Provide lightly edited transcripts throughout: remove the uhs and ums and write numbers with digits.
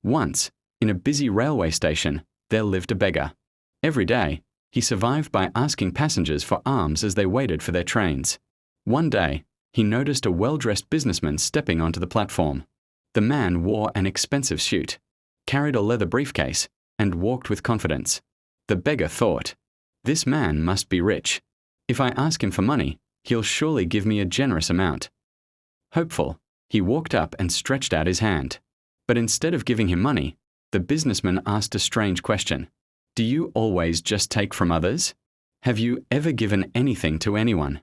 Once, in a busy railway station, there lived a beggar. Every day, he survived by asking passengers for alms as they waited for their trains. One day, he noticed a well-dressed businessman stepping onto the platform. The man wore an expensive suit, carried a leather briefcase, and walked with confidence. The beggar thought, "This man must be rich. If I ask him for money, he'll surely give me a generous amount." Hopeful, he walked up and stretched out his hand. But instead of giving him money, the businessman asked a strange question. "Do you always just take from others? Have you ever given anything to anyone?"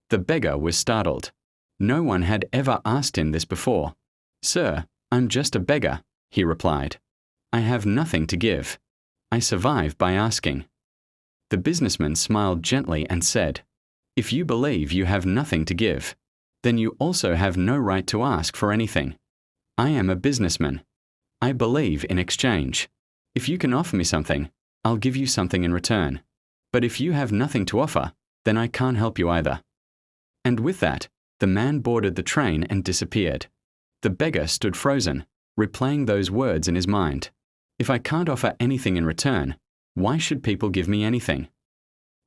The beggar was startled. No one had ever asked him this before. "Sir, I'm just a beggar," he replied. "I have nothing to give. I survive by asking." The businessman smiled gently and said, "If you believe you have nothing to give, then you also have no right to ask for anything. I am a businessman. I believe in exchange. If you can offer me something, I'll give you something in return. But if you have nothing to offer, then I can't help you either." And with that, the man boarded the train and disappeared. The beggar stood frozen, replaying those words in his mind. If I can't offer anything in return, why should people give me anything?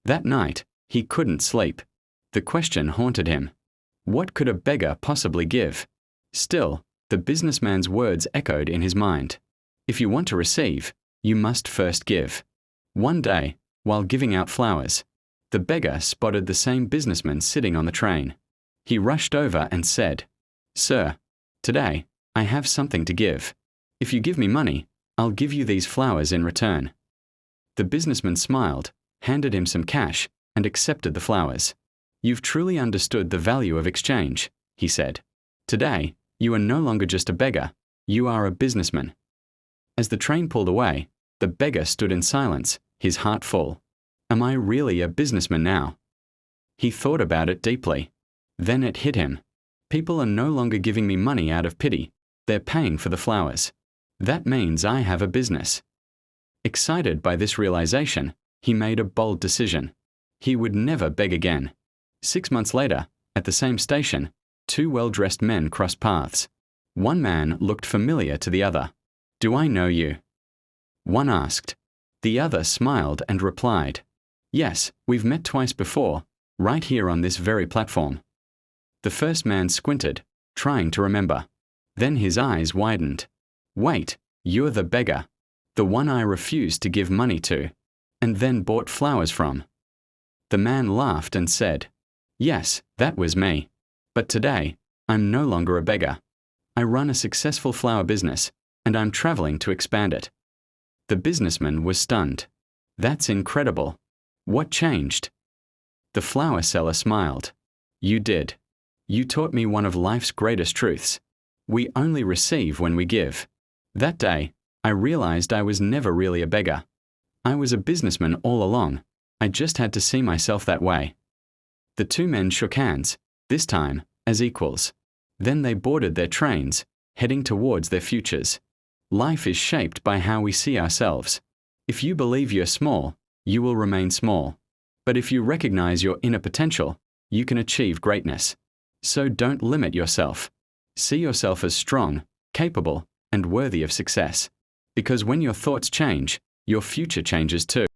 That night, he couldn't sleep. The question haunted him. What could a beggar possibly give? Still, the businessman's words echoed in his mind. If you want to receive, you must first give. One day, while giving out flowers, the beggar spotted the same businessman sitting on the train. He rushed over and said, "Sir, today, I have something to give. If you give me money, I'll give you these flowers in return." The businessman smiled, handed him some cash, and accepted the flowers. "You've truly understood the value of exchange," he said. "Today, you are no longer just a beggar, you are a businessman." As the train pulled away, the beggar stood in silence, his heart full. Am I really a businessman now? He thought about it deeply. Then it hit him. People are no longer giving me money out of pity, they're paying for the flowers. That means I have a business. Excited by this realization, he made a bold decision. He would never beg again. 6 months later, at the same station, 2 well-dressed men crossed paths. One man looked familiar to the other. "Do I know you?" One asked. The other smiled and replied, "Yes, we've met twice before, right here on this very platform." The first man squinted, trying to remember. Then his eyes widened. "Wait, you're the beggar, the one I refused to give money to, and then bought flowers from." The man laughed and said, "Yes, that was me. But today, I'm no longer a beggar. I run a successful flower business, and I'm traveling to expand it." The businessman was stunned. "That's incredible. What changed?" The flower seller smiled. "You did. You taught me one of life's greatest truths. We only receive when we give." That day, I realized I was never really a beggar. I was a businessman all along. I just had to see myself that way. The 2 men shook hands, this time as equals. Then they boarded their trains, heading towards their futures. Life is shaped by how we see ourselves. If you believe you're small, you will remain small. But if you recognize your inner potential, you can achieve greatness. So don't limit yourself. See yourself as strong, capable, and worthy of success. Because when your thoughts change, your future changes too.